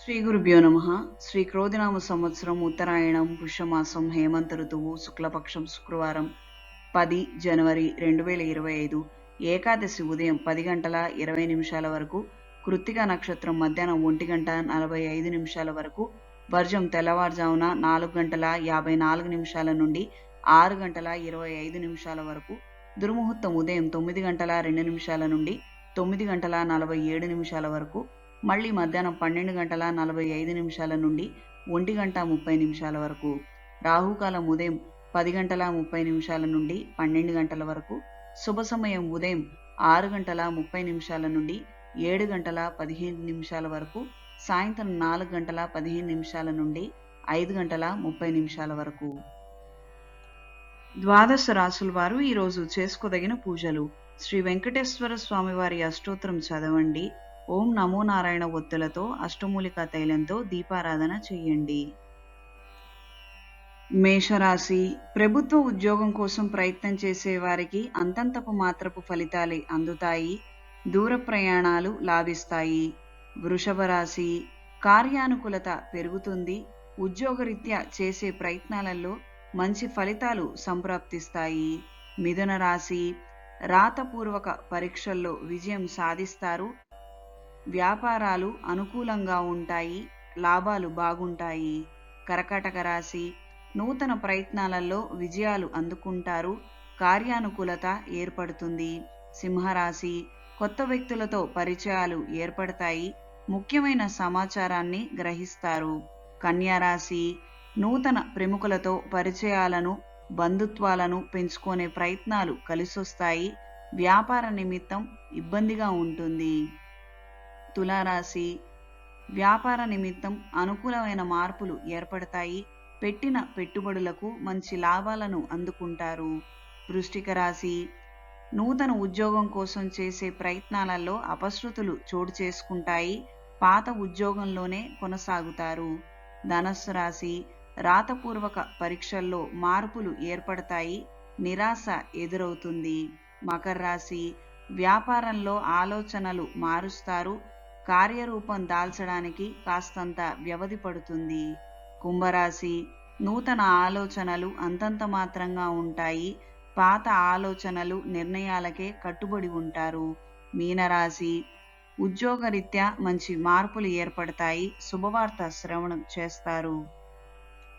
శ్రీ గురుభ్యో నమ. శ్రీ క్రోధినామ సంవత్సరం ఉత్తరాయణం పుష్యమాసం హేమంత ఋతువు శుక్లపక్షం శుక్రవారం 10 జనవరి 2025 ఏకాదశి ఉదయం 10 గంటల 20 నిమిషాల వరకు, కృత్తిక నక్షత్రం మధ్యాహ్నం 1 గంట 45 నిమిషాల వరకు, వర్జం తెల్లవారుజామున 4 గంటల 54 నిమిషాల నుండి 6 గంటల 25 నిమిషాల వరకు, దుర్ముహూర్తం ఉదయం 9 గంటల 2 నిమిషాల నుండి 9 గంటల 47 నిమిషాల వరకు, మళ్ళీ మధ్యాహ్నం 12 గంటల 45 నిమిషాల నుండి 1 గంట 30 నిమిషాల వరకు, రాహుకాలం ఉదయం 10 గంటల 30 నిమిషాల నుండి 12 గంటల వరకు, శుభ సమయం ఉదయం 6 గంటల 30 నిమిషాల నుండి 7 గంటల 15 నిమిషాల వరకు, సాయంత్రం 4 గంటల 15 నిమిషాల నుండి 5 గంటల 30 నిమిషాల వరకు. ద్వాదశ రాసుల వారు ఈరోజు చేసుకోదగిన పూజలు: శ్రీ వెంకటేశ్వర స్వామివారి అష్టోత్తరం చదవండి. ఓం నమో నారాయణ ఒత్తులతో అష్టమూలికా తైలంతో దీపారాధన చేయండి. మేషరాశి: ప్రభుత్వ ఉద్యోగం కోసం ప్రయత్నం చేసే వారికి అంతంతపు మాత్రపు ఫలితాలే అందుతాయి. దూర ప్రయాణాలు లాభిస్తాయి. వృషభ రాశి: కార్యానుకూలత పెరుగుతుంది. ఉద్యోగరీత్యా చేసే ప్రయత్నాలలో మంచి ఫలితాలు సంప్రాప్తిస్తాయి. మిథున రాశి: రాతపూర్వక పరీక్షల్లో విజయం సాధిస్తారు. వ్యాపారాలు అనుకూలంగా ఉంటాయి. లాభాలు బాగుంటాయి. కర్కాటక రాశి: నూతన ప్రయత్నాలలో విజయాలు అందుకుంటారు. కార్యానుకూలత ఏర్పడుతుంది. సింహరాశి: కొత్త వ్యక్తులతో పరిచయాలు ఏర్పడతాయి. ముఖ్యమైన సమాచారాన్ని గ్రహిస్తారు. కన్యారాశి: నూతన ప్రముఖులతో పరిచయాలను బంధుత్వాలను పెంచుకునే ప్రయత్నాలు కలిసొస్తాయి. వ్యాపార నిమిత్తం ఇబ్బందిగా ఉంటుంది. తులారాశి: వ్యాపార నిమిత్తం అనుకూలమైన మార్పులు ఏర్పడతాయి. పెట్టిన పెట్టుబడులకు మంచి లాభాలను అందుకుంటారు. వృశ్చిక రాశి: నూతన ఉద్యోగం కోసం చేసే ప్రయత్నాలలో అపశృతులు చోటు చేసుకుంటాయి. పాత ఉద్యోగంలోనే కొనసాగుతారు. ధనస్సు రాశి: రాతపూర్వక పరీక్షల్లో మార్పులు ఏర్పడతాయి. నిరాశ ఎదురవుతుంది. మకర రాశి: వ్యాపారంలో ఆలోచనలు మారుస్తారు. కార్యరూపం దాల్చడానికి కాస్తంత వ్యవధి పడుతుంది. కుంభరాశి: నూతన ఆలోచనలు అంతంత మాత్రంగా ఉంటాయి. పాత ఆలోచనలు నిర్ణయాలకే కట్టుబడి ఉంటారు. మీనరాశి: ఉద్యోగరీత్యా మంచి మార్పులు ఏర్పడతాయి. శుభవార్త శ్రవణం చేస్తారు.